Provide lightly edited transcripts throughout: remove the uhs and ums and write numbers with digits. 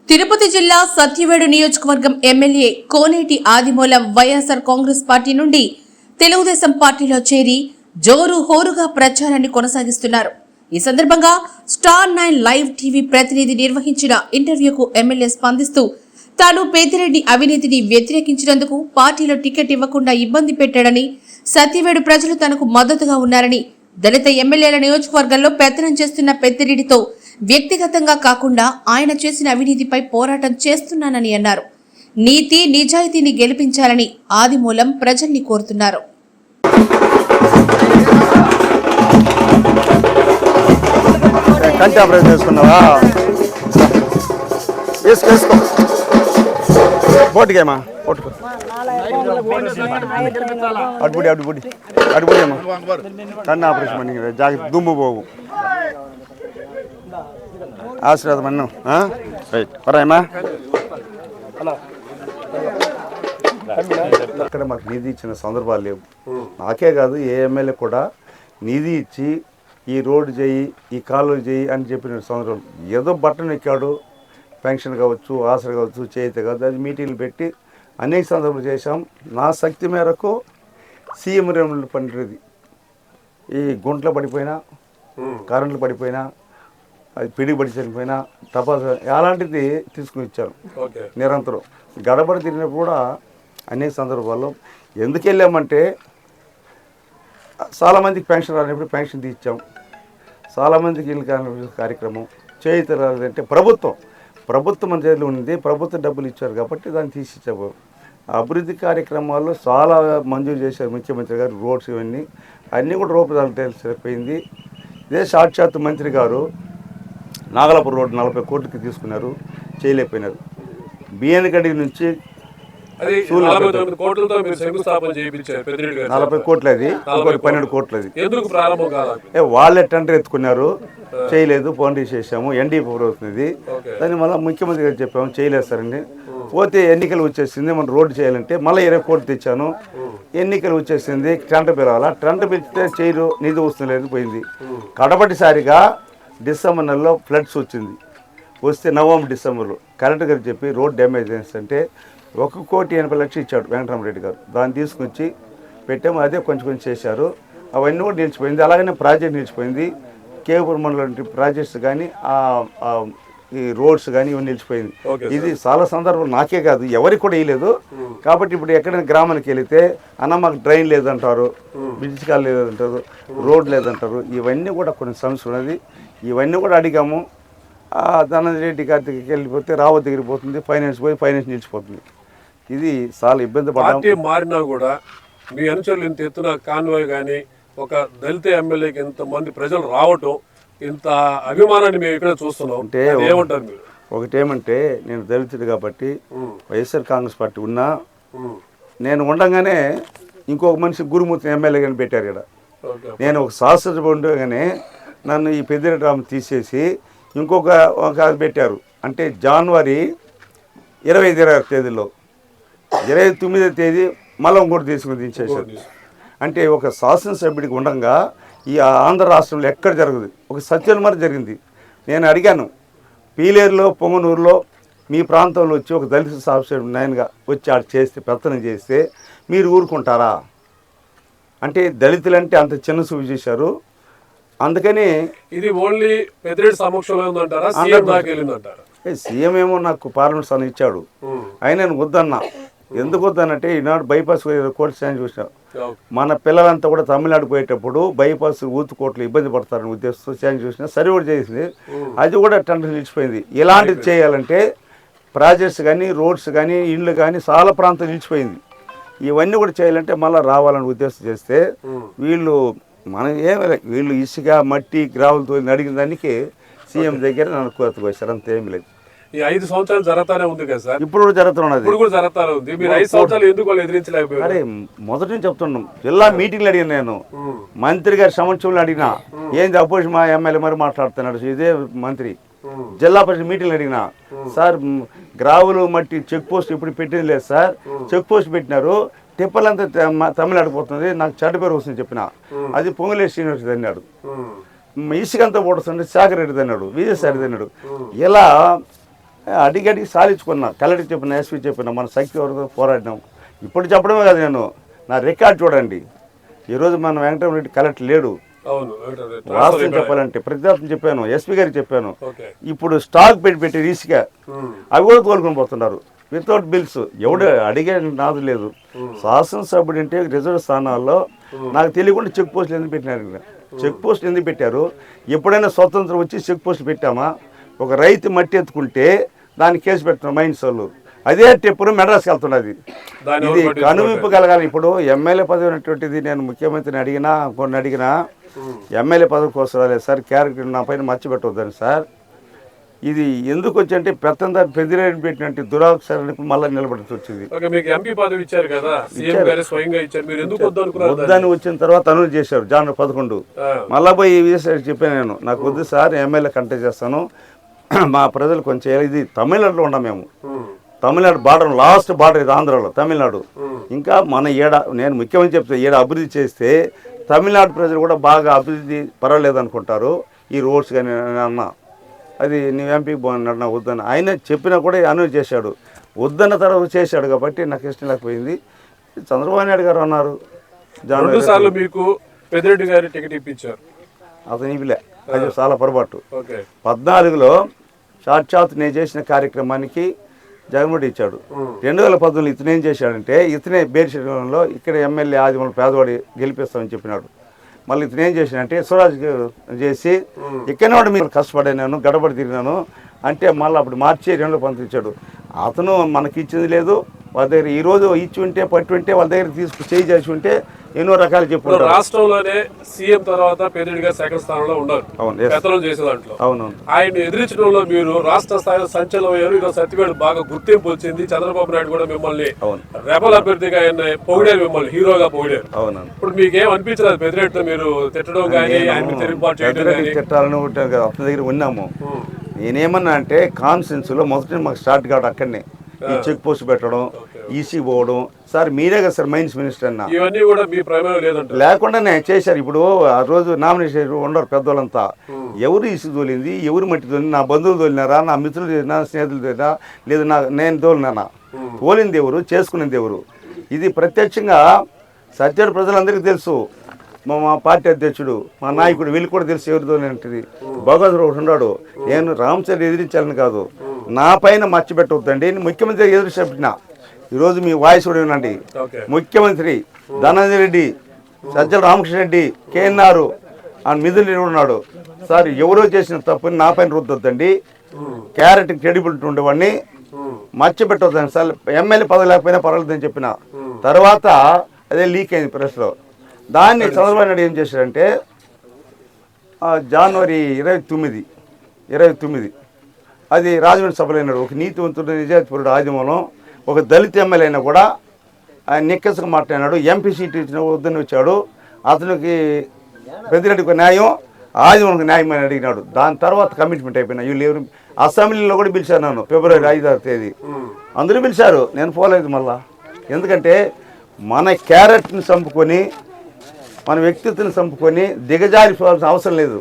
తిరుపతి జిల్లా సత్యవేడు నియోజకవర్గం ఎమ్మెల్యే కోనేటి ఆదిమూలం వైఎస్ఆర్ కాంగ్రెస్ పార్టీ నుండి తెలుగుదేశం పార్టీలో చేరి జోరు హోరుగా ప్రచారాన్ని కొనసాగిస్తున్నారు. ఈ సందర్భంగా స్టార్ 9 లైవ్ టీవీ ప్రతినిధి నిర్వహించిన ఇంటర్వ్యూకు ఎమ్మెల్యే స్పందిస్తూ తాను పెద్దిరెడ్డి అవినీతిని వ్యతిరేకించినందుకు పార్టీలో టికెట్ ఇవ్వకుండా ఇబ్బంది పెట్టాడని, సత్యవేడు ప్రజలు తనకు మద్దతుగా ఉన్నారని, దళిత ఎమ్మెల్యేల నియోజకవర్గంలో పెత్తనం చేస్తున్న పెద్దిరెడ్డితో వ్యక్తిగతంగా కాకుండా ఆయన చేసిన అవినీతిపై పోరాటం చేస్తున్నానని అన్నారు. నీతి నిజాయితీని గెలిపించాలని ఆదిమూలం ప్రజల్ని కోరుతున్నారు. అడ్బుడి అమ్మా కన్ను ఆపరేషన్ జాగ్రత్త దుమ్ము పోవు ఆశీర్వాదం అన్నం రైట్ పరాయమ్మా. అక్కడ మాకు నిధి ఇచ్చిన సందర్భాలు లేవు. నాకే కాదు, ఏ ఎమ్మెల్యే కూడా నిధి ఇచ్చి ఈ రోడ్డు చేయి, ఈ కాలువలు చేయి అని చెప్పిన సందర్భం ఏదో బట్టను ఎక్కాడు. పెన్షన్ కావచ్చు, ఆసర కావచ్చు, చేయితే కావచ్చు, అది మీటింగ్లు పెట్టి అనేక సందర్భాలు చేశాం. నా శక్తి మేరకు సీఎం రేములు పండిది ఈ గుంటలు పడిపోయినా, కరెంట్లు పడిపోయినా, అది పిడిబడి చనిపోయినా, తపాసు అలాంటిది తీసుకుని ఇచ్చాను. నిరంతరం గడబడి తిరిగినప్పుడు కూడా అనేక సందర్భాల్లో ఎందుకు వెళ్ళామంటే చాలామందికి పెన్షన్ రానప్పుడు పెన్షన్ తీర్చాం. చాలామందికి ఇల్లు కాని కార్యక్రమం చేయుతారంటే ప్రభుత్వం మన చేతిలో ఉంది. ప్రభుత్వం డబ్బులు ఇచ్చారు కాబట్టి దాన్ని తీసిచ్చాము. అభివృద్ధి కార్యక్రమాల్లో చాలా మంజూరు చేశారు ముఖ్యమంత్రి గారు. రోడ్స్ ఇవన్నీ అన్నీ కూడా రూపదాలు తెలిసిపోయింది. ఇదే సాక్షాత్ మంత్రి గారు నాగలాపురం రోడ్డు 40 కోట్లకి తీసుకున్నారు, చేయలేకపోయినారు. బిఎన్ గడి నుంచి 40 కోట్లు, అది 12 కోట్లు. అది వాళ్ళే టెండర్ ఎత్తుకున్నారు, చేయలేదు. ఫౌండేషన్ చేసాము, ఎన్డీ ప్రభుత్వం. దాన్ని మళ్ళీ ముఖ్యమంత్రి గారు చెప్పాము, చేయలేస్తారండి. పోతే ఎన్నికలు వచ్చేసింది, మనం రోడ్డు చేయాలంటే మళ్ళీ 20 కోట్లు తెచ్చాను. ఎన్నికలు వచ్చేసింది, టెండర్ పిలవాలా, టెండర్ పిలిస్తే చేయరు, నిధి వస్తుంది, పోయింది. కడపటిసారిగా డిసెంబర్ నెలలో ఫ్లడ్స్ వచ్చింది. వస్తే నవంబర్ డిసెంబర్లో కలెక్టర్ గారు చెప్పి రోడ్ డ్యామేజ్ అంటే 1,80,00,000 ఇచ్చాడు వెంకటరామరెడ్డి గారు. దాన్ని తీసుకొచ్చి పెట్టాము. అదే కొంచెం చేశారు. అవన్నీ కూడా నిలిచిపోయింది. అలాగనే ప్రాజెక్ట్ నిలిచిపోయింది. కేవపురం మండలం ప్రాజెక్ట్స్ కానీ, ఈ రోడ్స్ కానీ ఇవన్నీ నిలిచిపోయింది. ఇది చాలా సందర్భాలు నాకే కాదు, ఎవరికి కూడా వేయలేదు. కాబట్టి ఇప్పుడు ఎక్కడైనా గ్రామానికి వెళితే అన్న మాకు డ్రైన్ లేదంటారు, బ్రిడ్జ్ కాల్ లేదంటారు, రోడ్ లేదంటారు. ఇవన్నీ కూడా కొన్ని సమస్యలు ఉన్నది. ఇవన్నీ కూడా అడిగాము. ధనంజయ గారి దగ్గరికి వెళ్ళిపోతే రావు దగ్గరికి పోతుంది, ఫైనాన్స్ నిలిచిపోతుంది. ఇది చాలా ఇబ్బంది పార్టీ మారినా కూడా మీ అనుచరులు ఇంత ఎత్తున కాన్వాయ్ కానీ, ఒక దళిత ఎమ్మెల్యేకి ఇంతమంది ప్రజలు రావటం, ఇంత అభిమానాన్ని మేము ఇక్కడ చూస్తున్నాం అంటే ఏమంటారు మీరు? ఒకటేమంటే, నేను దళితుడు కాబట్టి వైఎస్ఆర్ కాంగ్రెస్ పార్టీ ఉన్నా, నేను ఉండగానే ఇంకొక మనిషి గురుమూర్తి ఎమ్మెల్యే కానీ పెట్టారు ఇక్కడ. నేను ఒక శాస్త్రసభ ఉండగానే నన్ను ఈ పెద్దిరెడ్డి రాము తీసేసి ఇంకొక అది పెట్టారు. అంటే జనవరి 25 తేదీలో 29వ తేదీ మళ్ళీ ఇంకోటి తీసుకుని దించేశారు. అంటే ఒక శాసనసభ్యుడికి ఉండగా ఈ ఆంధ్ర రాష్ట్రంలో ఎక్కడ జరగదు, ఒక సత్యనమరి జరిగింది. నేను అడిగాను, పీలేరులో, పొంగనూరులో మీ ప్రాంతంలో వచ్చి ఒక దళిత శాసనసభ్యుడు నాయనగా వచ్చి ఆడ చేస్తే, పెత్తనం చేస్తే మీరు ఊరుకుంటారా? అంటే దళితులంటే అంత చిన్న చూపు చేశారు. అందుకని ఇది ఓన్లీ పెద్దిరెడ్డి సమక్షంలో ఉందంటారా? సీఎం దాకా వెళ్ళిందంటారా? సీఎం ఏమో నాకు పార్లమెంట్ స్థానం ఇచ్చాడు, ఆయన నేను వద్దన్నా. ఎందుకు వద్దనంటే ఈనాడు బైపాస్ కోర్టు స్టాండ్ చూసాం. మన పిల్లలంతా కూడా తమిళనాడు పోయేటప్పుడు బైపాస్ ఊతుకోట్లు ఇబ్బంది పడతారని ఉద్దేశంతో స్టాండ్ చూసినా సరి కూడా చేసింది. అది కూడా టెండర్ నిలిచిపోయింది. ఇలాంటిది చేయాలంటే ప్రాజెక్ట్స్ కానీ, రోడ్స్ కానీ, ఇండ్లు కానీ చాలా ప్రాంతం నిలిచిపోయింది. ఇవన్నీ కూడా చేయాలంటే మళ్ళీ రావాలని ఉద్దేశం చేస్తే వీళ్ళు వీళ్ళు ఇసుక, మట్టి, గ్రావులతో అడిగిన దానికి సీఎం దగ్గర నన్ను కోతకు వచ్చారు. అంతేమీ లేదు. ఈ 5 సంవత్సరాలు జరుగుతానే ఉంది కదా సార్? ఇప్పుడు కూడా జరుగుతున్నది. ఇప్పుడు కూడా జరుగుతానే ఉంది. మీరు 5 సంవత్సరాలు ఎందుకు వాళ్ళు ఎదిరించలేకపోయారు? అరే మొదటి నుంచి చెప్తున్నాం. జిల్లా మీటింగ్లు అడిగాను నేను, మంత్రి గారి సమక్షంలో అడిగినా, ఏంది అపోజిషన్ మా ఎమ్మెల్యే మరి మాట్లాడుతున్నాడు, ఇదే మంత్రి. జిల్లా పరిషత్ మీటింగ్లు అడిగినా, సార్ గ్రావులు, మట్టి చెక్ పోస్ట్ ఇప్పుడు పెట్టింది లేదు సార్, చెక్ పోస్ట్ పెట్టినారు, టిప్పలంతా తమిళనాడు పోతుంది, నాకు చెడ్డ పేరు వస్తుంది చెప్పిన. అది పొంగులేటి శ్రీనివాస్ అన్నాడు. ఇసుకంతా పోడుతుంటే శాఖరెడ్డి అన్నాడు, విజయసాయి అన్నాడు. ఇలా అడిగి సాధించుకున్నా. కలెక్టర్ చెప్పిన, ఎస్పీ చెప్పిన, మన శక్తి వరకు పోరాడినాం. ఇప్పుడు చెప్పడమే కాదు, నేను నా రికార్డ్ చూడండి. ఈరోజు మన వెంకటరెడ్డి కలెక్టర్ లేడు. వాస్తవం చెప్పాలంటే ప్రతిదాత్మ చెప్పాను, ఎస్పీ గారికి చెప్పాను. ఇప్పుడు స్టాక్ పెట్టి రీసీగా అవి కూడా తోలుకొని పోతున్నారు వితౌట్ బిల్స్. ఎవడు అడిగే నాదు లేదు. శాసనసభ్యుడు అంటే రిజర్వ్ స్థానాల్లో నాకు తెలియకుండా చెక్ పోస్టులు ఎందుకు పెట్టినారు? చెక్ పోస్టులు ఎందుకు పెట్టారు? ఎప్పుడైనా స్వతంత్రం వచ్చి చెక్ పోస్టులు పెట్టామా? ఒక రైతు మట్టి ఎత్తుకుంటే దానికి కేసు పెడుతున్నారు మైన్స్ వాళ్ళు. అదే టెప్పును మెడ్రాస్కి వెళ్తున్నది. ఇది కనువిప్పు కలగాలి. ఇప్పుడు ఎమ్మెల్యే పదవి అనేటువంటిది నేను ముఖ్యమంత్రిని అడిగినా, కొన్ని అడిగినా ఎమ్మెల్యే పదవి కోసం రాలేదు సార్, క్యారెక్టర్ నా పైన మర్చిపెట్టవద్దని సార్. ఇది ఎందుకు వచ్చి అంటే పెత్తందారి పెద్దిరెడ్డి పెట్టినట్టు దురాక్షరానికి మళ్ళీ నిలబడి వచ్చింది. వద్దని వచ్చిన తర్వాత అనౌన్స్ చేశారు జనవరి 11. మళ్ళా పోయి చెప్పాను నేను, నాకు వద్దు సార్, ఎమ్మెల్యే కంటెస్ట్ చేస్తాను, మా ప్రజలు కొంచెం. ఇది తమిళనాడులో ఉన్నాం మేము. తమిళనాడు బార్డర్, లాస్ట్ బార్డర్ ఇది ఆంధ్రాలో, తమిళనాడు. ఇంకా మన నేను ముఖ్యమంత్రి చెప్తే అభివృద్ధి చేస్తే తమిళనాడు ప్రజలు కూడా బాగా అభివృద్ధి పర్వాలేదు అనుకుంటారు. ఈ రోడ్స్ కానీ అన్న అది నువ్వు ఎంపీకి బాగున్నాడు వద్దని ఆయన చెప్పినా కూడా అనౌన్స్ చేశాడు. వద్దన్న తర్వాత చేశాడు కాబట్టి నాకు ఇష్టం లేకపోయింది. చంద్రబాబు నాయుడు గారు అన్నారు, మీకు పెద్దిరెడ్డి గారు టికెట్ ఇప్పించారు, అతను ఇవ్వలే. అది చాలా పొరపాటు. 14లో సాక్షాత్ నేను చేసిన కార్యక్రమానికి జగన్మోహన్ ఇచ్చాడు. 2019 ఇతను ఏం చేశాడంటే, ఇతనే బేర్షెడ్లో ఇక్కడ ఎమ్మెల్యే ఆదిమూలం పేదవాడి గెలిపిస్తామని చెప్పినాడు. మళ్ళీ ఇతను ఏం చేసినంటే స్వరాజ్ చేసి ఇక్కడ మీరు కష్టపడినాను, గడబడి తిరిగినాను అంటే మళ్ళీ అప్పుడు మార్చి 2019 ఇచ్చాడు. అతను మనకి ఇచ్చింది లేదు. వాళ్ళ దగ్గర ఈరోజు ఇచ్చి ఉంటే పట్టి ఉంటే వాళ్ళ దగ్గర చేసి ఉంటే ఎన్నో రకాలు చెప్పారు. రాష్ట్రంలోనే సీఎం తర్వాత పెద్దిరెడ్డి గారు సెకండ్ స్థానంలో ఉన్నారు. పెత్తనం చేసే దాంట్లో ఆయన ఎదిరించడంలో మీరు రాష్ట్ర స్థాయిలో సంచలనం అయ్యారు. ఈరోజు సత్యవేడు బాగా గుర్తింపు వచ్చింది. చంద్రబాబు నాయుడు కూడా మిమ్మల్ని రెబల్ అభ్యర్థిగా ఆయన పొగిడారు, మిమ్మల్ని హీరోగా పొగిడారు. ఇప్పుడు మీకేం అనిపించలేదు పెద్దిరెడ్డితో మీరు తిట్టడం కానీ ఆయన తిరుగుబాటు చేయడం? తిట్టాలని ఉంటారు కదా, అతని దగ్గర ఉన్నాము. నేనేమన్నా అంటే కాన్ఫరెన్స్ లో మొదటి మాకు స్టార్ట్ కావడం అక్కడనే ఈ చెక్ పోస్ట్ పెట్టడం, ఈసీ పోవడం. సార్ మీరే కదా సార్ మైన్స్ మినిస్టర్ అన్న, ఇవన్నీ కూడా మీ ప్రమేయం లేదంటే లేకుండానే చేశారు. ఇప్పుడు ఆ రోజు నామినేషన్ ఉండరు పెద్దోళ్ళంతా. ఎవరు ఈసీ తోలింది, ఎవరు మట్టి తోలింది? నా బంధువులు తోలినారా, నా మిత్రులు తోలినా, స్నేహితులు తోలినా, లేదు నేను తోలినానా? తోలింది ఎవరు, చేసుకునేది ఎవరు? ఇది ప్రత్యక్షంగా సత్యాడు ప్రజలందరికీ తెలుసు. మా పార్టీ అధ్యక్షుడు, మా నాయకుడు, వీళ్ళు కూడా తెలుసు ఎవరితో ఏంటిది. భగవంతుడు ఒకటి ఉన్నాడు. నేను రామచంద్ర ఎదిరించాలని కాదు, నా పైన మర్చిపెట్టవద్దండి. ముఖ్యమంత్రి ఎదురు చెప్పిన ఈరోజు మీ వాయిస్ కూడా వినండి. ముఖ్యమంత్రి ధనంజయ రెడ్డి, సజ్జల రామకృష్ణ రెడ్డి, కేఎన్ఆర్ అని మిథులు ఉన్నాడు. సార్ ఎవరో చేసిన తప్పుని నా పైన రుద్దొద్దండి. క్యారెట్ క్రెడిబిలిటీ ఉండేవాడిని మర్చిపెట్టవద్దండి సార్. ఎమ్మెల్యే పదవి లేకపోయినా పర్వాలేదని చెప్పిన తర్వాత అదే లీక్ అయింది ప్రెస్లో. దాన్ని చంద్రబాబు నాయుడు ఏం చేశాడంటే జనవరి 29 అది రాజమండ్రి సభలో అయినాడు. ఒక నీతివంతుడు, నిజాయితీపరుడు ఆదిమూలం, ఒక దళిత ఎమ్మెల్యే అయినా కూడా ఆయన నిక్కసుగా మాట్లాడినాడు. ఎంపీ సీట్ ఇచ్చిన వద్దని వచ్చాడు. అతనికి పెద్దిరెడ్డికి న్యాయం, ఆదిమూలంకి న్యాయం అని అడిగినాడు. దాని తర్వాత కమిట్మెంట్ అయిపోయినా. వీళ్ళు ఎవరు అసెంబ్లీలో కూడా పిలిచాను నన్ను ఫిబ్రవరి 5వ తేదీ. అందరూ పిలిచారు, నేను పోలేదు మళ్ళా. ఎందుకంటే మన క్యారెట్ని చంపుకొని, మన వ్యక్తిత్వాన్ని చంపుకొని దిగజారిపోవాల్సిన అవసరం లేదు.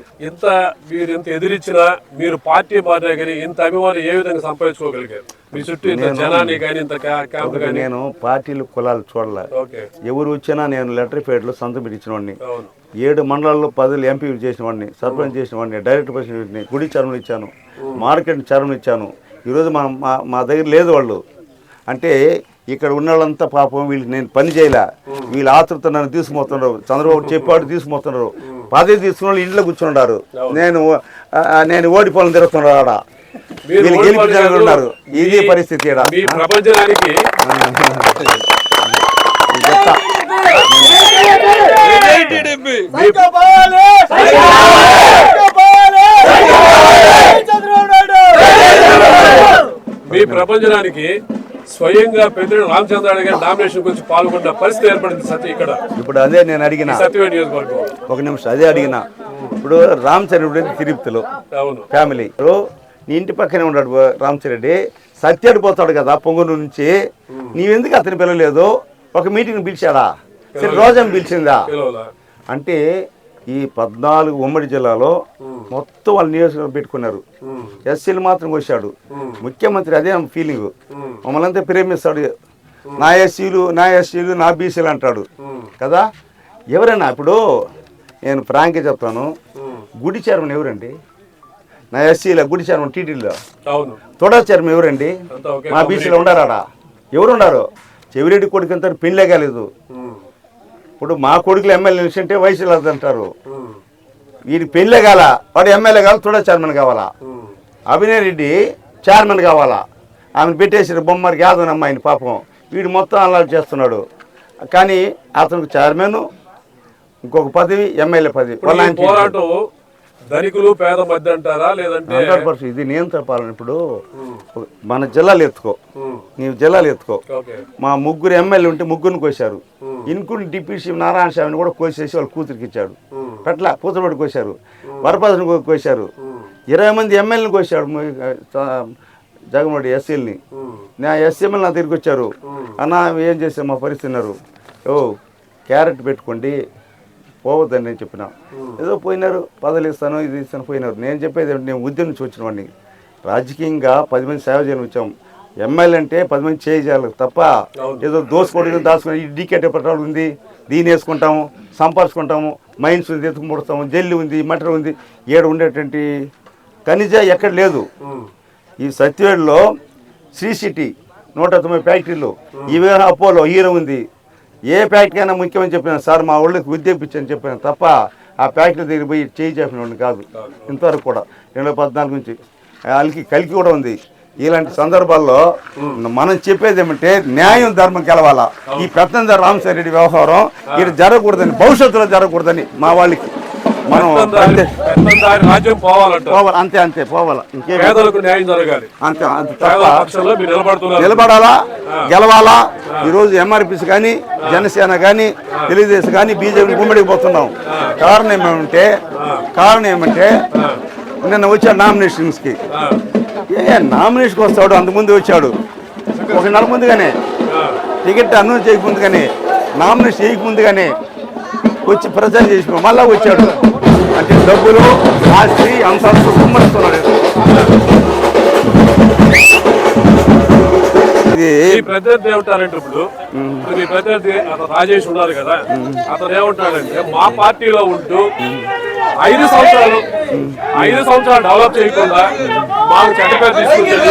మీరు ఇంత ఎదిరించినా మీరు పార్టీ మారినా కానీ ఇంత అభిమానం ఏ విధంగా సంపాదించుకోగలిగారు? మీ చుట్టూ ఇంత జనాన్ని కానీ ఇంత క్యాంప్ కానీ? నేను పార్టీలు కులాలు చూడలే. ఎవరు వచ్చినా నేను లెటర్ పేడ్లో సంతం పెట్టించిన వాడిని. 7 మండలాల్లో 10 ఎంపీ చేసిన వాడిని, సర్పంచ్ చేసిన వాడిని, డైరెక్టర్ ప్రెసిడెంట్ని, గుడి చైర్మన్ ఇచ్చాను, మార్కెట్ చైర్మన్ ఇచ్చాను. ఈరోజు మా దగ్గర లేదు వాళ్ళు. అంటే ఇక్కడ ఉన్న వాళ్ళంతా పాపం వీళ్ళకి నేను పని చేయలే. వీళ్ళు ఆతృత నన్ను తీసుకుపోతున్నారు. చంద్రబాబు చెప్పాడు తీసుకుపోతున్నారు. పదవి తీసుకున్న వాళ్ళు ఇంట్లో కూర్చున్నారు. నేను ఓడిపోవాలని తిరుగుతున్నారు. ఆడ వీళ్ళు గెలిపించాలని ఉన్నారు. ఇది పరిస్థితి. మీ ప్రపంచానికి స్వయంగా పెద్దిరెడ్డి రామచంద్రారెడ్డి గారి నామినేషన్ గురించి పాల్గొన్న పరిస్థితి ఏర్పడింది సత్య ఇక్కడ. ఇప్పుడు అదే నేను అడిగిన, సత్యవేడు నియోజకవర్గం. ఒక నిమిషం అదే అడిగిన. ఇప్పుడు రామచంద్రుడు తిరుపతిలో ఫ్యామిలీ, నీ ఇంటి పక్కనే ఉన్నాడు రామచంద్రెడ్డి. సత్యాడు పోతాడు కదా పొంగూరు నుంచి, నీవెందుకు అతని పిలవలేదు? ఒక మీటింగ్ పిలిచాడా? సరే రోజా పిలిచిందా? అంటే ఈ 14 ఉమ్మడి జిల్లాలో మొత్తం వాళ్ళు నియోజకవర్గం పెట్టుకున్నారు. ఎస్సీలు మాత్రం వచ్చాడు ముఖ్యమంత్రి. అదే ఫీలింగ్, మమ్మల్ని అంతా ప్రేమిస్తాడు. నా ఎస్సీలు నా బీసీలు అంటాడు కదా. ఎవరైనా ఇప్పుడు నేను ఫ్రాంక్గా చెప్తాను, గుడి చైర్మన్ ఎవరండి? నా ఎస్సీలో గుడి చైర్మన్ టీటీడీలో. తొడ చైర్మన్ ఎవరండి? మా బీసీలో ఉండారాడా? ఎవరు ఉన్నారు? చెవిరెడ్డి కొడుకు అంతా పెళ్ళే కాలేదు. ఇప్పుడు మా కొడుకులు ఎమ్మెల్యే నిలిచింటే వయసులో అంటారు. వీడికి పెళ్ళే కాల, వాడు ఎమ్మెల్యే కావాలి, తొడ చైర్మన్ కావాలా? అభినయ్ రెడ్డి చైర్మన్ కావాలా? ఆమెను పెట్టేసారు బొమ్మరికి యాదవ్ అమ్మాయిని. పాపం వీడు మొత్తం అలా చేస్తున్నాడు. కానీ అతనికి చైర్మన్, ఇంకొక పదవి ఎమ్మెల్యే పదవి. ధనికులు పేద మధ్య అంటారా? లేదంటే 100% ఇది నేను చెప్పాలని. ఇప్పుడు మన జిల్లాలు ఎత్తుకో, నీవు జిల్లాలు ఎత్తుకో. మా ముగ్గురు ఎమ్మెల్యే ఉంటే ముగ్గురిని కోసారు. ఇన్కుని డిప్యూటీ సీఎం నారాయణ స్వామిని కూడా కోసేసి వాళ్ళ కూతురికి ఇచ్చాడు. పెట్ల పూతబడి కోసారు, వరపదని కోసారు. 20 మంది ఎమ్మెల్యేని కోసాడు జగన్మోహన్ రెడ్డి ఎస్సీలని. నా ఎస్ఎంఎల్ నా దగ్గరికి వచ్చారు, అన్న ఏం చేసాం మా పరిస్థితున్నారు, క్యారెట్ పెట్టుకోండి పోవద్దని నేను చెప్పిన. ఏదో పోయినారు, పదవులు ఇస్తాను ఇది ఇస్తాను పోయినారు. నేను చెప్పేది నేను ఉద్యమం నుంచి వచ్చిన వాడిని. రాజకీయంగా 10 మంది సేవ చేయని వచ్చాం. ఎమ్మెల్యే అంటే 10 మంది చేయాలి తప్ప ఏదో దోసుకోవడం దాచుకుని ఈ డీకేట్ పెట్రోల్ ఉంది, దీన్ని వేసుకుంటాము, సంపర్చుకుంటాము, మైన్స్ ఉంది, ఎత్తుకుముడతాము, జల్లి ఉంది, మటర్ ఉంది. ఏడు ఉండేటువంటి ఖనిజ ఎక్కడ లేదు. ఈ సత్యవేడులో శ్రీ సిటీ 190 ఫ్యాక్టరీలు, ఇవే అపోలో హీరో ఉంది. ఏ ఫ్యాక్టరీ అయినా ముఖ్యమని చెప్పినా సార్ మా ఊళ్ళకి ఉద్యోగించని చెప్పాను తప్ప ఆ ఫ్యాక్టరీ దగ్గర పోయి చేయి చెప్పిన వాడిని కాదు ఇంతవరకు కూడా. 2014 నుంచి కలికి కూడా ఉంది. ఇలాంటి సందర్భాల్లో మనం చెప్పేది ఏమంటే న్యాయం ధర్మం గెలవాలా. ఈ పెద్దంద రామసాయి రెడ్డి వ్యవహారం ఇది జరగకూడదని, భవిష్యత్తులో జరగకూడదని మా వాళ్ళకి మనం రాజ్యం పోవాలి. అంతే పోవాలా. నిలబడాలా, గెలవాలా. ఈరోజు ఎంఆర్పిసి కానీ జనసేన కానీ తెలుగుదేశం కానీ బీజేపీ గుమ్మడికి పోతున్నాం. కారణం ఏమంటే నిన్న వచ్చాడు నామినేషన్స్కి. నామినేషన్కి వస్తాడు, అంతకుముందు వచ్చాడు 1 నెల ముందుగానే, టికెట్ అనౌన్స్ చేయకముందుగానే, నామినేషన్ చేయకముందుగానే వచ్చి ప్రచారం చేసి మళ్ళా వచ్చాడు. అంటే డబ్బులు ఆస్తి అంశాలు కుమ్మరిస్తున్నాడు. ఈ ప్రత్యర్థి ఏమంటారంటే, ఇప్పుడు మీ ప్రత్యర్థి అతను రాజేష్ ఉన్నారు కదా, అతను ఏమంటాడంటే మా పార్టీలో ఉంటూ 5 సంవత్సరాలు డెవలప్ చేయకుండా మాకు చెడ్డ పేరు తీసుకొచ్చేది.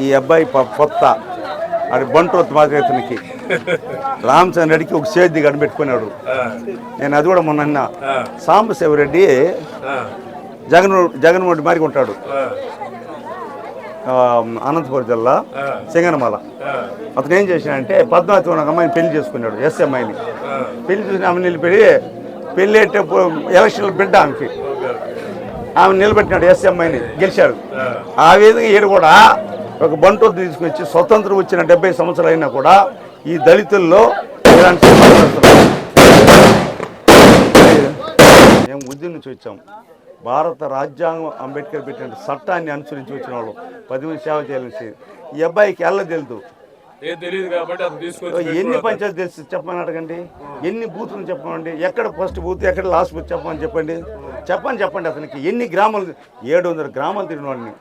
ఈ అబ్బాయి కొత్త అది బంటోత్ మాత్రకి రామచంద్ర రెడ్డికి ఒక సేద్ది కనిపెట్టుకున్నాడు. నేను అది కూడా మొన్న సాంబశివరెడ్డి జగన్మోహన్ రెడ్డి మారికి ఉంటాడు అనంతపురం జిల్లా సింగనమల. అతను ఏం చేశాడంటే పద్మావతి ఒక అమ్మాయిని పెళ్లి చేసుకున్నాడు. ఎస్ అమ్మాయిని పెళ్లి చూసిన ఆమె నిలిపెడి పెళ్ళి ఎలక్షన్లు బిడ్డ ఆమె నిలబెట్టినాడు. ఎస్ అమ్మాయిని గెలిచాడు. ఆ విధంగా ఈడు కూడా ఒక బంటోత్ తీసుకొచ్చి స్వతంత్రం వచ్చిన 70 సంవత్సరాలు అయినా కూడా ఈ దళితుల్లో ఇలాంటి మేము ఉద్యమం నుంచి వచ్చాం. భారత రాజ్యాంగం అంబేద్కర్ పెట్టిన చట్టాన్ని అనుసరించి వచ్చిన వాళ్ళు 10 మంది సేవ చేయాలని. ఈ అబ్బాయికి ఎల్ల తెలుదు, ఎన్ని పంచాయతీ తెలుసు చెప్పమని అడగండి, ఎన్ని బూతులు చెప్పమండి, ఎక్కడ ఫస్ట్ బూత్ ఎక్కడ లాస్ట్ బూత్ చెప్పమని చెప్పండి అతనికి. ఎన్ని గ్రామాలు 700 గ్రామాలు తిరిగినవాడిని.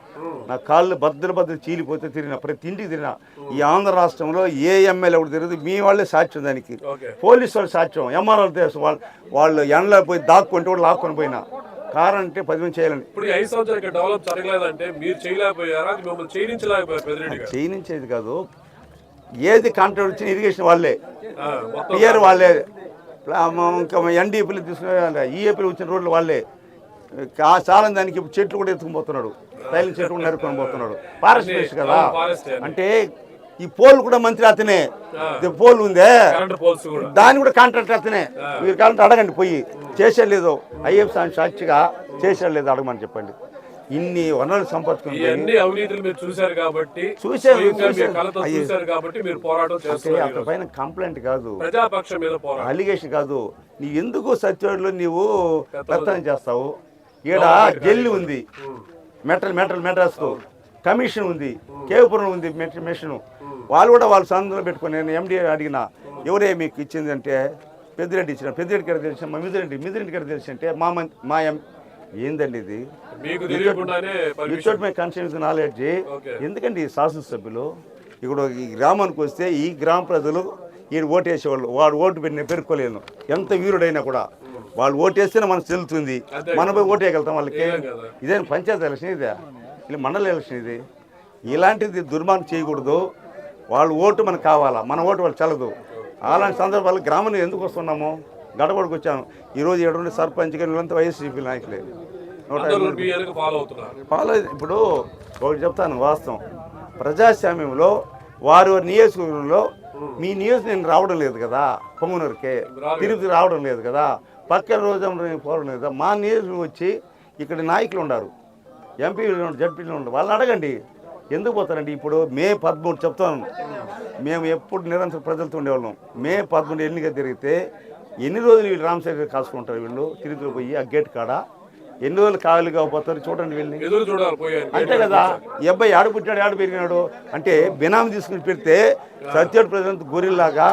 నా కాళ్ళు బద్దలు చీలిపోతే తిరిగిన, ప్రతి ఇంటికి తిరిగిన. ఈ ఆంధ్ర రాష్ట్రంలో ఏ ఎమ్మెల్యే ఒకటి తిరగదు, మీ వాళ్ళే సాక్ష్యం దానికి. పోలీసు వాళ్ళు సాక్ష్యం, ఎంఆర్ఓ తెలుసు. వాళ్ళు ఎండలో పోయి దాక్కుంటే కూడా లాక్కొని పోయినా. కారణం అంటే 10 మంది చేయాలని. ఇప్పుడు 5 సంవత్సరాలు డెవలప్ జరగలేదంటే మీరు చేయలేకపోయారా? చేయనించేది కాదు, ఏది కాంట్రాక్ట్ వచ్చిన ఇరిగేషన్ వాళ్ళే, పిఆర్ వాళ్ళే, ఇంకా ఎన్డీపీలు తీసుకునే ఈఏపీలు వచ్చిన రోడ్లు వాళ్ళే. చాలా దానికి చెట్లు కూడా ఎత్తుకుపోతున్నాడు, రైలు చెట్లు కూడా నరుకొని పోతున్నాడు. ఫారెస్ట్ బేస్ కదా. అంటే ఈ పోల్ కూడా మంత్రి అతనే. పోల్ ఉందే దాన్ని కూడా కాంట్రాక్ట్ అతనే. మీరు కావాలంటే అడగండి పోయి. చేసేలేదు ఐఎఫ్ సాక్షిగా చేసేలేదు, అడగమని చెప్పండి. ఇన్ని వనరులు సంపర్చుకుని అతని పైన కంప్లైంట్ కాదు, అలిగేషన్ కాదు. నీ ఎందుకు సత్యవేడులో నీవు పెత్తనం చేస్తావు? ఈడ జల్లి ఉంది, మెట్రాస్ కమిషన్ ఉంది, కేవపురం ఉంది మిషన్. వాళ్ళు కూడా వాళ్ళు సందులో పెట్టుకొని నేను ఎండి అడిగిన ఎవరే మీకు ఇచ్చింది అంటే పెద్దిరెడ్డి ఇచ్చిన. పెద్దిరెడ్డి గారు తెలిసిన మా మిదిరెడ్డి గారు తెలిసి అంటే మా ఏందండి ఇది వితౌట్ మై కన్సెంట్ నాలెడ్జ్. ఎందుకండి ఈ శాసనసభ్యులు ఇప్పుడు ఈ గ్రామానికి వస్తే ఈ గ్రామ ప్రజలు ఈ ఓటేసేవాళ్ళు, వాడు ఓటు పెట్టిన పెరుక్కోలేను ఎంత వీరుడైనా కూడా. వాళ్ళు ఓటేస్తేనే మనకు తెలుస్తుంది, మనం పోయి ఓటేయగలుగుతాం వాళ్ళకి. ఇదే పంచాయతీ ఎలక్షన్, ఇదే ఇలా మండల ఎలక్షన్. ఇది ఇలాంటిది దుర్మార్గం చేయకూడదు. వాళ్ళ ఓటు మనకు కావాలా, మన ఓటు వాళ్ళు చల్లదు. అలాంటి సందర్భాలు గ్రామానికి ఎందుకు వస్తున్నాము, గడపడికి వచ్చాను. ఈరోజు 7 నుండి సర్పంచ్ గారు వీళ్ళంతా వైఎస్సీపీ నాయకులే. ఫాలో ఇప్పుడు ఒకటి చెప్తాను వాస్తవం, ప్రజాస్వామ్యంలో వారు నియోజకవర్గంలో మీ నియోజకవర్గం నేను రావడం లేదు కదా, పొంగనూరుకే తిరుపతి రావడం లేదు కదా, పక్కన రోజు పోవడం లేదు కదా. మా నియోజకవర్గం వచ్చి ఇక్కడ నాయకులు ఉన్నారు, ఎంపీలు జడ్పీలు ఉన్నారు, వాళ్ళని అడగండి ఎందుకు పోతారండి. ఇప్పుడు మే 13 చెప్తాను, మేము ఎప్పుడు నిరంతరం ప్రజలతో ఉండేవాళ్ళం. మే 13 ఎన్నిక తిరిగితే ఎన్ని రోజులు వీళ్ళు రామశేఖర్ కాసుకుంటారు, వీళ్ళు తిరుపతిలో పోయి ఆ గేట్ కాడ ఎన్ని రోజులు ఖాళీగా పోతారు చూడండి వీళ్ళని. అంతే కదా, ఈ అబ్బాయి ఆడు పుట్టాడు ఆడు పెరిగినాడు అంటే బినామీ తీసుకుని పెడితే సత్యుడు ప్రజలంతా గొర్రెల్లాగా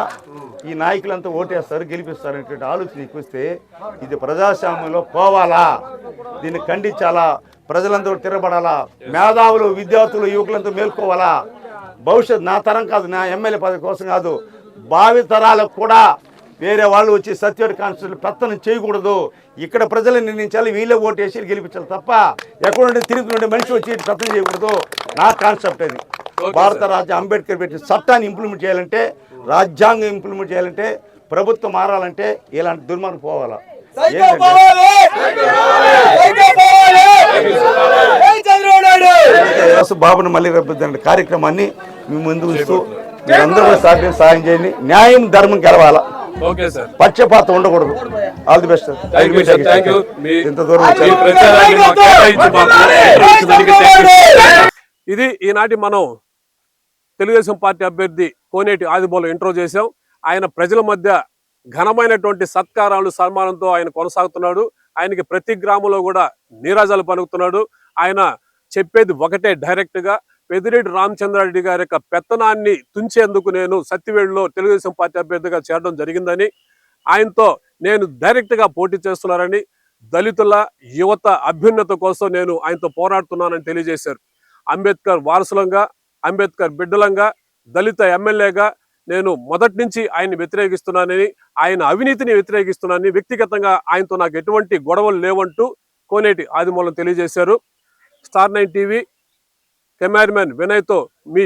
ఈ నాయకులంతా ఓటేస్తారు గెలిపిస్తారు అనేటువంటి ఆలోచన వస్తే ఇది ప్రజాస్వామ్యంలో పోవాలా, దీన్ని ఖండించాలా, ప్రజలందరూ తిరగబడాలా, మేధావులు విద్యార్థులు యువకులంతా మేల్కోవాలా. భవిష్యత్ నా తరం కాదు, నా ఎమ్మెల్యే పదవి కోసం కాదు, భావి తరాలకు కూడా వేరే వాళ్ళు వచ్చి సత్యవాడి కాన్స్టిట్యూషన్ పెత్తనం చేయకూడదు. ఇక్కడ ప్రజలు నిర్ణయించాలి, వీళ్ళే ఓటేసి గెలిపించాలి తప్ప ఎక్కడుంటే తిరిగి నుండి మనిషి వచ్చి పెత్తనం చేయకూడదు. నా కాన్సెప్ట్ అది. భారత రాజ్య అంబేద్కర్ పెట్టిన చట్టాన్ని ఇంప్లిమెంట్ చేయాలంటే, రాజ్యాంగం ఇంప్లిమెంట్ చేయాలంటే, ప్రభుత్వం మారాలంటే ఇలాంటి దుర్మార్గం పోవాలా. బాబుని మళ్ళీ రప్పిద్దాం కార్యక్రమాన్ని మేము ముందుకు ఇస్తూ మీరందరూ కూడా సాయం చేయండి. న్యాయం ధర్మం గెలవాలా, పక్షపాతం ఉండకూడదు. All the best. ఇంత దూరం ఇది ఈనాటి మనం తెలుగుదేశం పార్టీ అభ్యర్థి కోనేటి ఆదిమూలం ఇంట్రో చేశాం. ఆయన ప్రజల మధ్య ఘనమైనటువంటి సత్కారాలు సన్మానంతో ఆయన కొనసాగుతున్నాడు. ఆయనకి ప్రతి గ్రామంలో కూడా నీరాజాలు పలుకుతున్నాడు. ఆయన చెప్పేది ఒకటే డైరెక్ట్ గా, పెద్దిరెడ్డి రామచంద్రారెడ్డి గారి యొక్క పెత్తనాన్ని తుంచేందుకు నేను సత్తివేడులో తెలుగుదేశం పార్టీ అభ్యర్థిగా చేరడం జరిగిందని, ఆయనతో నేను డైరెక్ట్ గా పోటీ చేస్తున్నారని, దళితుల యువత అభ్యున్నత కోసం నేను ఆయనతో పోరాడుతున్నానని తెలియజేశారు. అంబేద్కర్ వారసులంగా, అంబేద్కర్ బిడ్డలంగా, దళిత ఎమ్మెల్యేగా నేను మొదటి నుంచి ఆయన్ని వ్యతిరేకిస్తున్నానని, ఆయన అవినీతిని వ్యతిరేకిస్తున్నానని, వ్యక్తిగతంగా ఆయనతో నాకు ఎటువంటి గొడవలు లేవంటూ కోనేటి ఆదిమూలం తెలియజేశారు. స్టార్ 9 టీవీ కెమెరామెన్ వినయ్తో మీ